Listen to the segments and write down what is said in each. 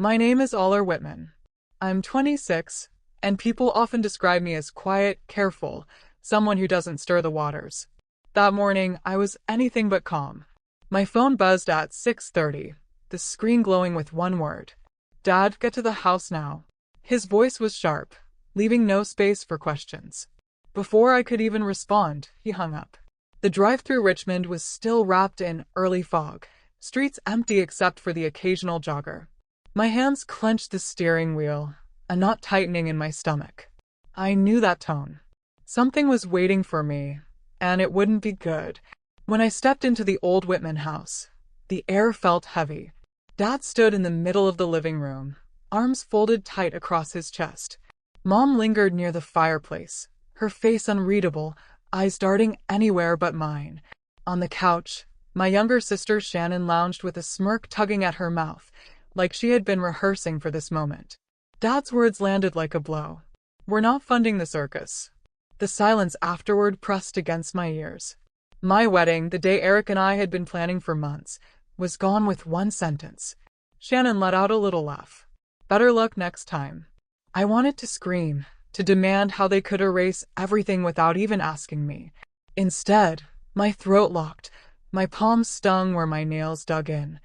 My name is Aller Whitman. I'm 26, and people often describe me as quiet, careful, someone who doesn't stir the waters. That morning, I was anything but calm. My phone buzzed at 6:30, the screen glowing with one word. Dad, get to the house now. His voice was sharp, leaving no space for questions. Before I could even respond, he hung up. The drive through Richmond was still wrapped in early fog, streets empty except for the occasional jogger. My hands clenched the steering wheel, a knot tightening in my stomach. I knew that tone. Something was waiting for me, and it wouldn't be good. When I stepped into the old Whitman house, the air felt heavy. Dad stood in the middle of the living room, arms folded tight across his chest. Mom lingered near the fireplace, her face unreadable, eyes darting anywhere but mine. On the couch, my younger sister Shannon lounged with a smirk tugging at her mouth, like she had been rehearsing for this moment. Dad's words landed like a blow. We're not funding the circus. The silence afterward pressed against my ears. My wedding, the day Eric and I had been planning for months, was gone with one sentence. Shannon let out a little laugh. Better luck next time. I wanted to scream, to demand how they could erase everything without even asking me. Instead, my throat locked, my palms stung where my nails dug in.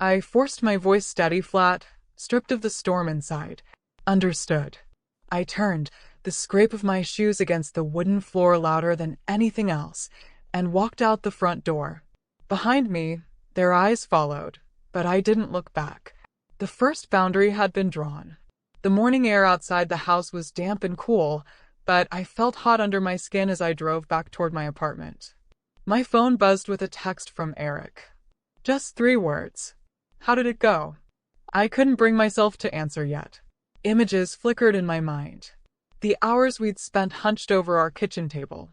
I forced my voice steady flat, stripped of the storm inside. Understood. I turned, the scrape of my shoes against the wooden floor louder than anything else, and walked out the front door. Behind me, their eyes followed, but I didn't look back. The first boundary had been drawn. The morning air outside the house was damp and cool, but I felt hot under my skin as I drove back toward my apartment. My phone buzzed with a text from Eric. Just 3 words. How did it go? I couldn't bring myself to answer yet. Images flickered in my mind. The hours we'd spent hunched over our kitchen table.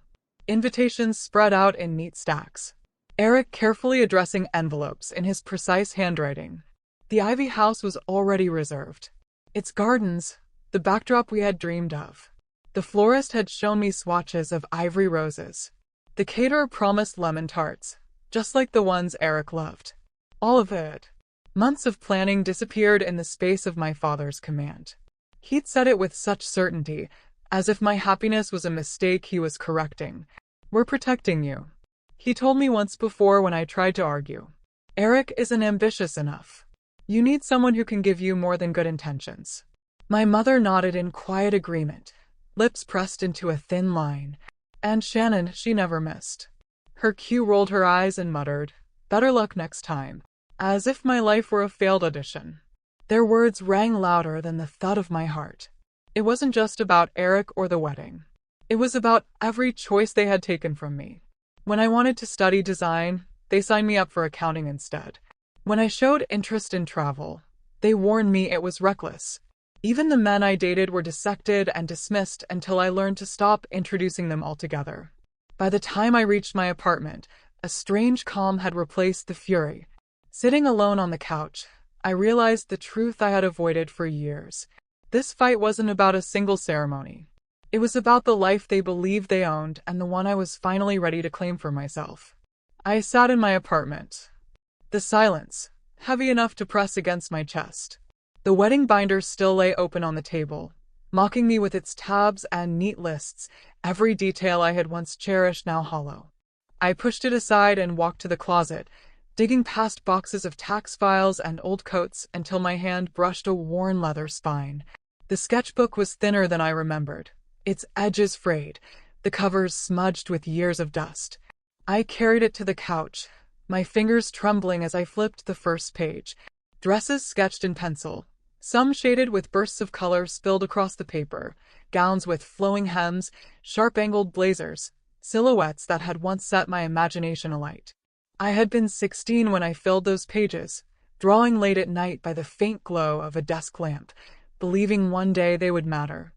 Invitations spread out in neat stacks. Eric carefully addressing envelopes in his precise handwriting. The Ivy house was already reserved. Its gardens, the backdrop we had dreamed of. The florist had shown me swatches of ivory roses. The caterer promised lemon tarts, just like the ones Eric loved. All of it. Months of planning disappeared in the space of my father's command. He'd said it with such certainty, as if my happiness was a mistake he was correcting. We're protecting you. He told me once before when I tried to argue. Eric isn't ambitious enough. You need someone who can give you more than good intentions. My mother nodded in quiet agreement, lips pressed into a thin line. And Shannon, she never missed. Her cue rolled her eyes and muttered, "Better luck next time," as if my life were a failed audition. Their words rang louder than the thud of my heart. It wasn't just about Eric or the wedding. It was about every choice they had taken from me. When I wanted to study design, they signed me up for accounting instead. When I showed interest in travel, they warned me it was reckless. Even the men I dated were dissected and dismissed until I learned to stop introducing them altogether. By the time I reached my apartment, a strange calm had replaced the fury. Sitting alone on the couch, I realized the truth I had avoided for years. This fight wasn't about a single ceremony. It was about the life they believed they owned and the one I was finally ready to claim for myself. I sat in my apartment. The silence, heavy enough to press against my chest. The wedding binder still lay open on the table, mocking me with its tabs and neat lists, every detail I had once cherished now hollow. I pushed it aside and walked to the closet, digging past boxes of tax files and old coats until my hand brushed a worn leather spine. The sketchbook was thinner than I remembered, its edges frayed, the covers smudged with years of dust. I carried it to the couch, my fingers trembling as I flipped the first page. Dresses sketched in pencil, some shaded with bursts of color spilled across the paper, gowns with flowing hems, sharp-angled blazers, silhouettes that had once set my imagination alight. I had been 16 when I filled those pages, drawing late at night by the faint glow of a desk lamp, believing one day they would matter.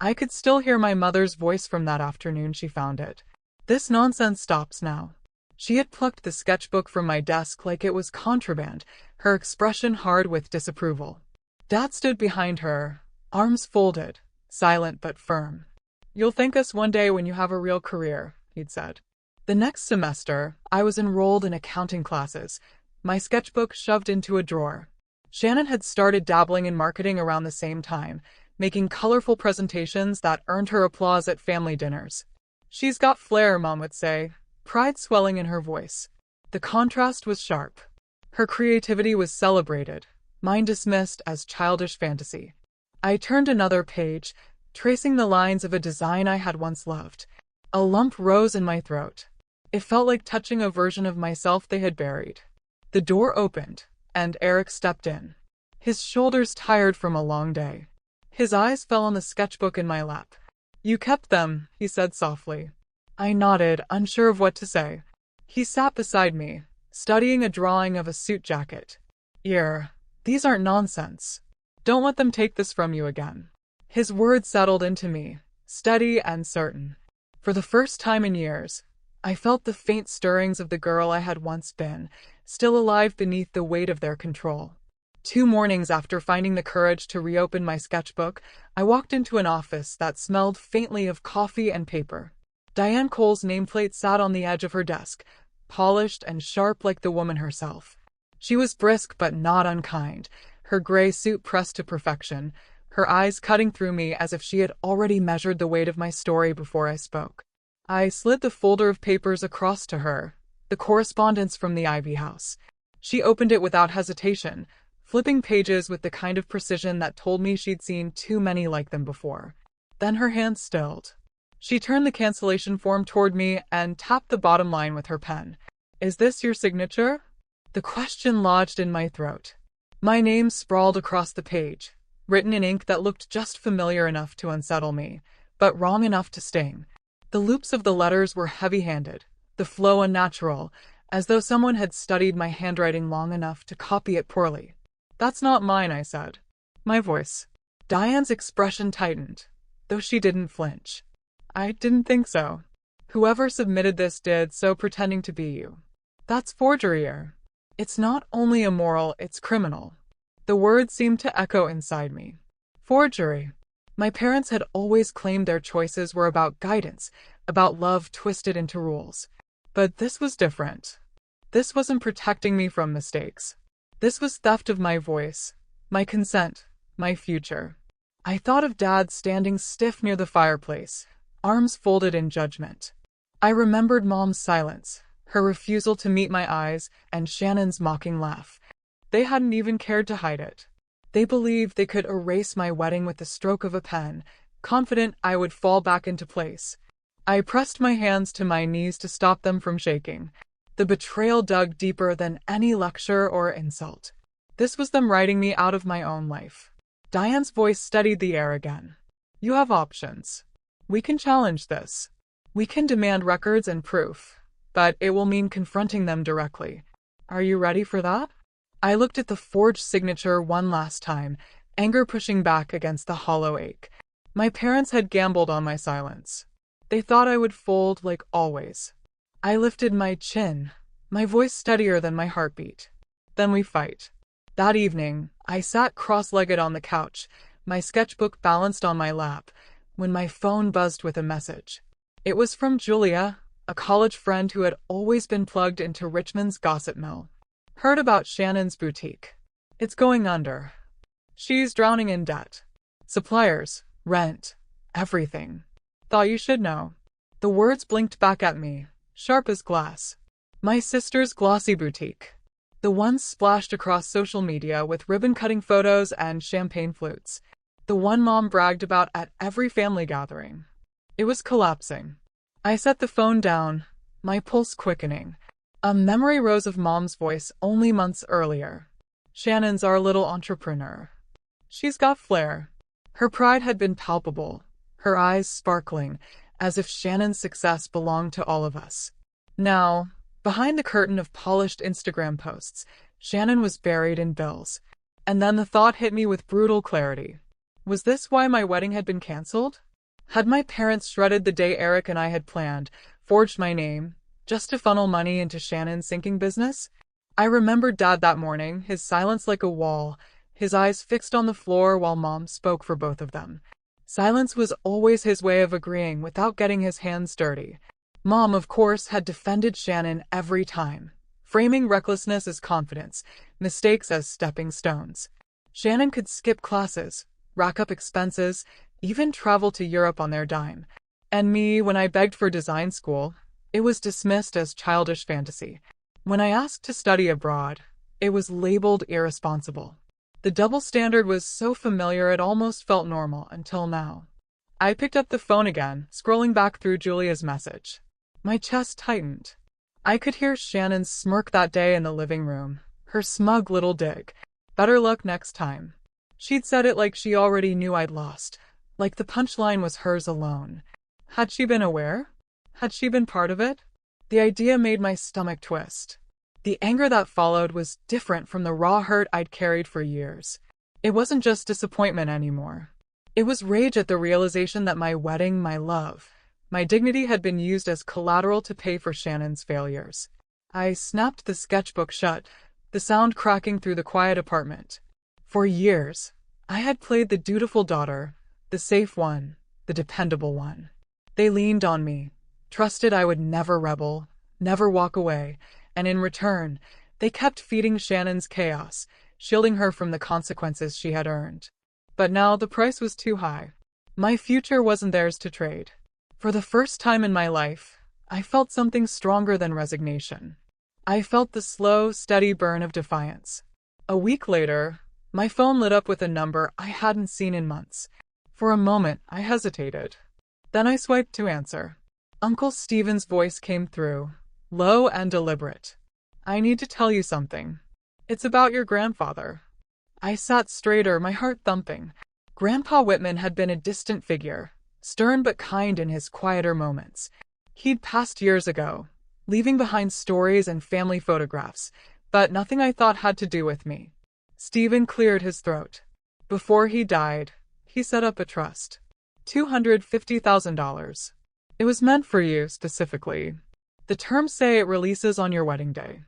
I could still hear my mother's voice from that afternoon she found it. "This nonsense stops now." She had plucked the sketchbook from my desk like it was contraband, her expression hard with disapproval. Dad stood behind her, arms folded, silent but firm. "You'll thank us one day when you have a real career," he'd said. The next semester, I was enrolled in accounting classes, my sketchbook shoved into a drawer. Shannon had started dabbling in marketing around the same time, making colorful presentations that earned her applause at family dinners. "She's got flair," Mom would say, pride swelling in her voice. The contrast was sharp. Her creativity was celebrated, mine dismissed as childish fantasy. I turned another page, tracing the lines of a design I had once loved. A lump rose in my throat. It felt like touching a version of myself they had buried. The door opened, and Eric stepped in. His shoulders tired from a long day. His eyes fell on the sketchbook in my lap. "You kept them," he said softly. I nodded, unsure of what to say. He sat beside me, studying a drawing of a suit jacket. These aren't nonsense. Don't let them take this from you again." His words settled into me, steady and certain. For the first time in years, I felt the faint stirrings of the girl I had once been, still alive beneath the weight of their control. 2 mornings after finding the courage to reopen my sketchbook, I walked into an office that smelled faintly of coffee and paper. Diane Cole's nameplate sat on the edge of her desk, polished and sharp like the woman herself. She was brisk but not unkind, her gray suit pressed to perfection, her eyes cutting through me as if she had already measured the weight of my story before I spoke. I slid the folder of papers across to her, the correspondence from the Ivy House. She opened it without hesitation, flipping pages with the kind of precision that told me she'd seen too many like them before. Then her hand stilled. She turned the cancellation form toward me and tapped the bottom line with her pen. "Is this your signature?" The question lodged in my throat. My name sprawled across the page, written in ink that looked just familiar enough to unsettle me, but wrong enough to sting. The loops of the letters were heavy-handed, the flow unnatural, as though someone had studied my handwriting long enough to copy it poorly. "That's not mine," I said. My voice. Diane's expression tightened, though she didn't flinch. "I didn't think so. Whoever submitted this did so pretending to be you. That's forgery. It's not only immoral, it's criminal." The words seemed to echo inside me. Forgery. My parents had always claimed their choices were about guidance, about love twisted into rules. But this was different. This wasn't protecting me from mistakes. This was theft of my voice, my consent, my future. I thought of Dad standing stiff near the fireplace, arms folded in judgment. I remembered Mom's silence, her refusal to meet my eyes, and Shannon's mocking laugh. They hadn't even cared to hide it. They believed they could erase my wedding with the stroke of a pen, confident I would fall back into place. I pressed my hands to my knees to stop them from shaking. The betrayal dug deeper than any lecture or insult. This was them writing me out of my own life. Diane's voice steadied the air again. "You have options. We can challenge this. We can demand records and proof, but it will mean confronting them directly. Are you ready for that?" I looked at the forged signature one last time, anger pushing back against the hollow ache. My parents had gambled on my silence. They thought I would fold like always. I lifted my chin, my voice steadier than my heartbeat. "Then we fight." That evening, I sat cross-legged on the couch, my sketchbook balanced on my lap, when my phone buzzed with a message. It was from Julia, a college friend who had always been plugged into Richmond's gossip mill. "Heard about Shannon's boutique. It's going under. She's drowning in debt. Suppliers, rent, everything. Thought you should know." The words blinked back at me, sharp as glass. My sister's glossy boutique. The one splashed across social media with ribbon-cutting photos and champagne flutes. The one Mom bragged about at every family gathering. It was collapsing. I set the phone down, my pulse quickening. A memory rose of Mom's voice only months earlier. "Shannon's our little entrepreneur. She's got flair." Her pride had been palpable, her eyes sparkling, as if Shannon's success belonged to all of us. Now, behind the curtain of polished Instagram posts, Shannon was buried in bills. And then the thought hit me with brutal clarity. Was this why my wedding had been canceled? Had my parents shredded the day Eric and I had planned, forged my name, just to funnel money into Shannon's sinking business? I remembered Dad that morning, his silence like a wall, his eyes fixed on the floor while Mom spoke for both of them. Silence was always his way of agreeing without getting his hands dirty. Mom, of course, had defended Shannon every time, framing recklessness as confidence, mistakes as stepping stones. Shannon could skip classes, rack up expenses, even travel to Europe on their dime. And me, when I begged for design school, it was dismissed as childish fantasy. When I asked to study abroad, it was labeled irresponsible. The double standard was so familiar it almost felt normal until now. I picked up the phone again, scrolling back through Julia's message. My chest tightened. I could hear Shannon's smirk that day in the living room, her smug little dig. Better luck next time. She'd said it like she already knew I'd lost, like the punchline was hers alone. Had she been aware? Had she been part of it? The idea made my stomach twist. The anger that followed was different from the raw hurt I'd carried for years. It wasn't just disappointment anymore. It was rage at the realization that my wedding, my love, my dignity had been used as collateral to pay for Shannon's failures. I snapped the sketchbook shut, the sound cracking through the quiet apartment. For years, I had played the dutiful daughter, the safe one, the dependable one. They leaned on me, trusted I would never rebel, never walk away, and in return, they kept feeding Shannon's chaos, shielding her from the consequences she had earned. But now the price was too high. My future wasn't theirs to trade. For the first time in my life, I felt something stronger than resignation. I felt the slow, steady burn of defiance. A week later, my phone lit up with a number I hadn't seen in months. For a moment, I hesitated. Then I swiped to answer. Uncle Stephen's voice came through, low and deliberate. I need to tell you something. It's about your grandfather. I sat straighter, my heart thumping. Grandpa Whitman had been a distant figure, stern but kind in his quieter moments. He'd passed years ago, leaving behind stories and family photographs, but nothing I thought had to do with me. Stephen cleared his throat. Before he died, he set up a trust. $250,000. It was meant for you, specifically. The terms say it releases on your wedding day.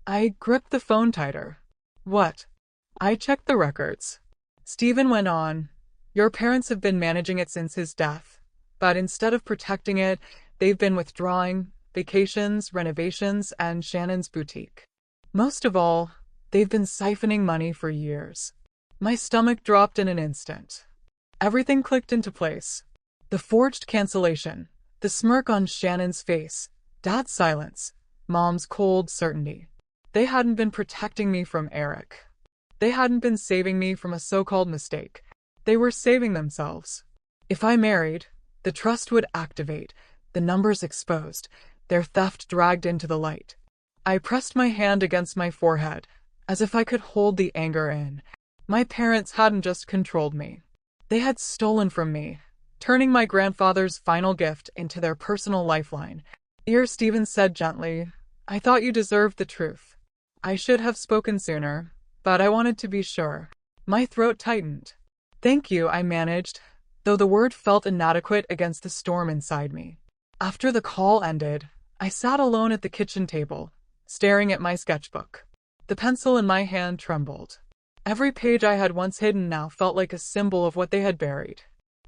I gripped the phone tighter. What? I checked the records. Stephen went on. Your parents have been managing it since his death, but instead of protecting it, they've been withdrawing vacations, renovations, and Shannon's boutique. Most of all, they've been siphoning money for years. My stomach dropped in an instant. Everything clicked into place. The forged cancellation, the smirk on Shannon's face, Dad's silence, Mom's cold certainty. They hadn't been protecting me from Eric. They hadn't been saving me from a so-called mistake. They were saving themselves. If I married, the trust would activate, the numbers exposed, their theft dragged into the light. I pressed my hand against my forehead, as if I could hold the anger in. My parents hadn't just controlled me. They had stolen from me, turning my grandfather's final gift into their personal lifeline. Dear Stephen said gently, I thought you deserved the truth. I should have spoken sooner, but I wanted to be sure. My throat tightened. Thank you, I managed, though the word felt inadequate against the storm inside me. After the call ended, I sat alone at the kitchen table, staring at my sketchbook. The pencil in my hand trembled. Every page I had once hidden now felt like a symbol of what they had buried.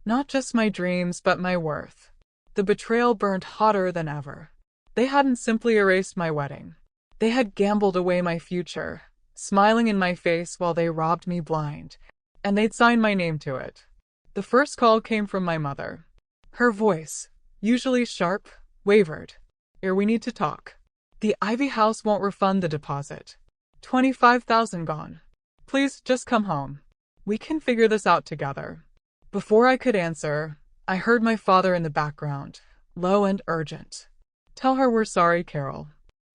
Not just my dreams, but my worth. The betrayal burned hotter than ever. They hadn't simply erased my wedding. They had gambled away my future, smiling in my face while they robbed me blind. And they'd signed my name to it. The first call came from my mother. Her voice, usually sharp, wavered. Here, we need to talk. The Ivy House won't refund the deposit. $25,000 gone. Please, just come home. We can figure this out together. Before I could answer, I heard my father in the background, low and urgent. Tell her we're sorry, Carol.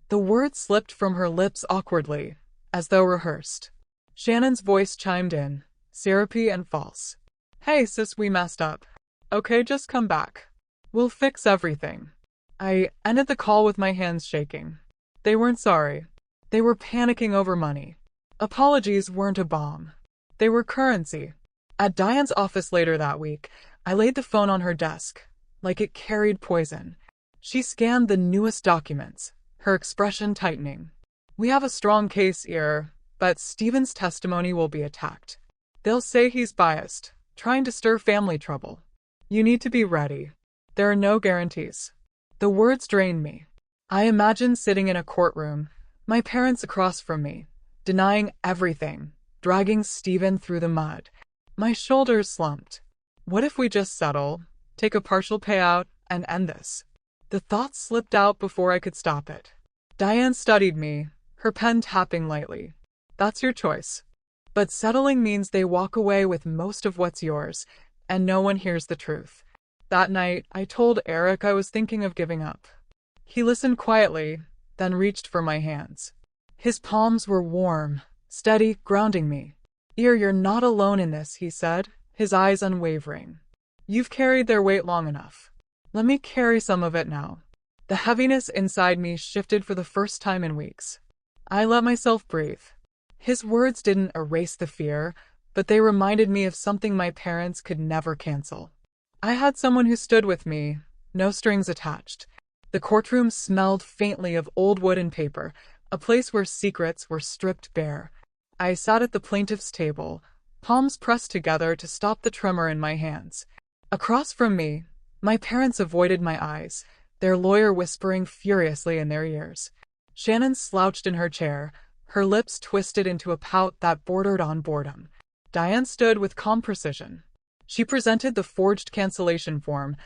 The words slipped from her lips awkwardly, as though rehearsed. Shannon's voice chimed in, syrupy and false. Hey sis, we messed up. Okay, just come back. We'll fix everything. I ended the call with my hands shaking. They weren't sorry. They were panicking over money. Apologies weren't a bomb. They were currency. At Diane's office later that week, I laid the phone on her desk, like it carried poison. She scanned the newest documents, her expression tightening. We have a strong case here, but Stephen's testimony will be attacked. They'll say he's biased, trying to stir family trouble. You need to be ready. There are no guarantees. The words drained me. I imagined sitting in a courtroom, my parents across from me, denying everything, dragging Steven through the mud. My shoulders slumped. What if we just settle, take a partial payout, and end this? The thought slipped out before I could stop it. Diane studied me, her pen tapping lightly. That's your choice. But settling means they walk away with most of what's yours, and no one hears the truth. That night, I told Eric I was thinking of giving up. He listened quietly, then reached for my hands. His palms were warm, steady, grounding me. You're not alone in this, he said, his eyes unwavering. You've carried their weight long enough. Let me carry some of it now. The heaviness inside me shifted for the first time in weeks. I let myself breathe. His words didn't erase the fear, but they reminded me of something my parents could never cancel. I had someone who stood with me, no strings attached. The courtroom smelled faintly of old wood and paper, a place where secrets were stripped bare. I sat at the plaintiff's table, palms pressed together to stop the tremor in my hands. Across from me, my parents avoided my eyes, their lawyer whispering furiously in their ears. Shannon slouched in her chair, her lips twisted into a pout that bordered on boredom. Diane stood with calm precision. She presented the forged cancellation form,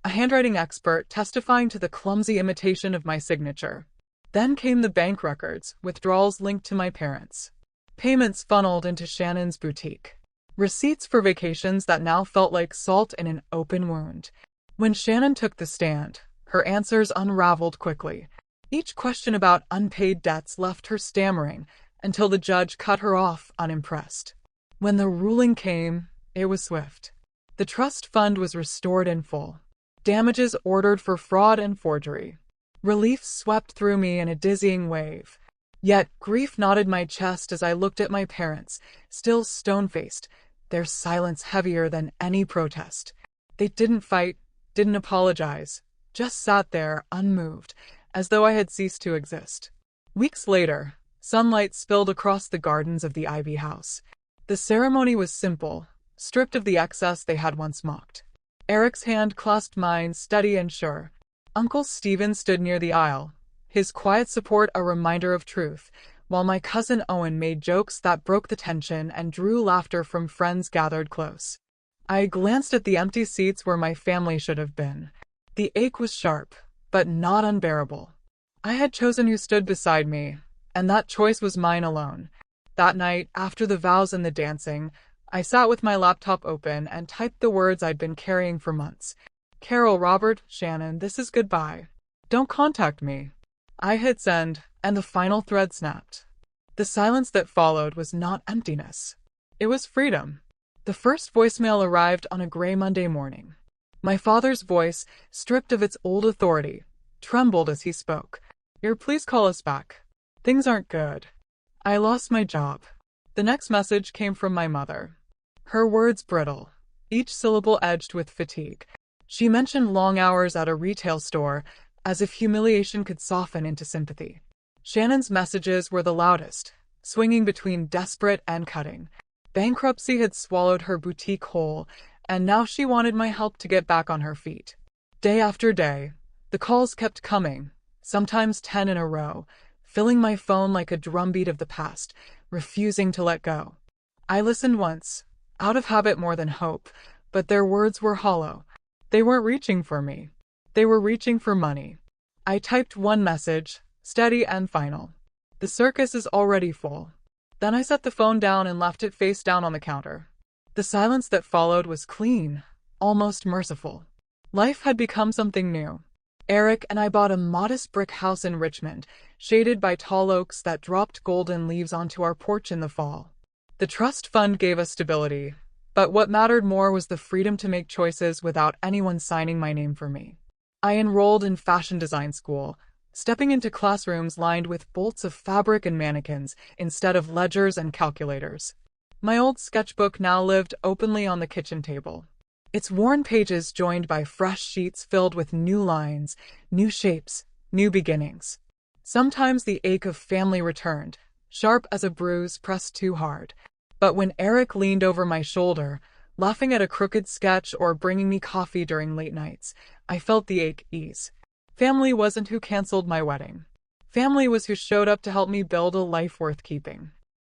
a handwriting expert testifying to the clumsy imitation of my signature. Then came the bank records, withdrawals linked to my parents. Payments funneled into Shannon's boutique. Receipts for vacations that now felt like salt in an open wound. When Shannon took the stand, her answers unraveled quickly. Each question about unpaid debts left her stammering until the judge cut her off unimpressed. When the ruling came, it was swift. The trust fund was restored in full. Damages ordered for fraud and forgery. Relief swept through me in a dizzying wave. Yet grief knotted my chest as I looked at my parents, still stone-faced, their silence heavier than any protest. They didn't fight, didn't apologize, just sat there, unmoved, as though I had ceased to exist. Weeks later, sunlight spilled across the gardens of the Ivy House. The ceremony was simple, stripped of the excess they had once mocked. Eric's hand clasped mine, steady and sure. Uncle Stephen stood near the aisle, his quiet support a reminder of truth, while my cousin Owen made jokes that broke the tension and drew laughter from friends gathered close. I glanced at the empty seats where my family should have been. The ache was sharp, but not unbearable. I had chosen who stood beside me, and that choice was mine alone. That night, after the vows and the dancing, I sat with my laptop open and typed the words I'd been carrying for months. Carol, Robert, Shannon, this is goodbye. Don't contact me. I hit send, and the final thread snapped. The silence that followed was not emptiness. It was freedom. The first voicemail arrived on a gray Monday morning. My father's voice, stripped of its old authority, trembled as he spoke. Please call us back. Things aren't good. I lost my job. The next message came from my mother. Her words brittle, each syllable edged with fatigue. She mentioned long hours at a retail store, as if humiliation could soften into sympathy. Shannon's messages were the loudest, swinging between desperate and cutting. Bankruptcy had swallowed her boutique whole, and now she wanted my help to get back on her feet. Day after day, the calls kept coming, sometimes 10 in a row, filling my phone like a drumbeat of the past, refusing to let go. I listened once, out of habit more than hope, but their words were hollow. They weren't reaching for me. They were reaching for money. I typed one message, steady and final. The circus is already full. Then I set the phone down and left it face down on the counter. The silence that followed was clean, almost merciful. Life had become something new. Eric and I bought a modest brick house in Richmond, shaded by tall oaks that dropped golden leaves onto our porch in the fall. The trust fund gave us stability, but what mattered more was the freedom to make choices without anyone signing my name for me. I enrolled in fashion design school, stepping into classrooms lined with bolts of fabric and mannequins instead of ledgers and calculators. My old sketchbook now lived openly on the kitchen table, its worn pages joined by fresh sheets filled with new lines, new shapes, new beginnings. Sometimes the ache of family returned, sharp as a bruise pressed too hard. But when Eric leaned over my shoulder, laughing at a crooked sketch or bringing me coffee during late nights, I felt the ache ease. Family wasn't who canceled my wedding. Family was who showed up to help me build a life worth keeping.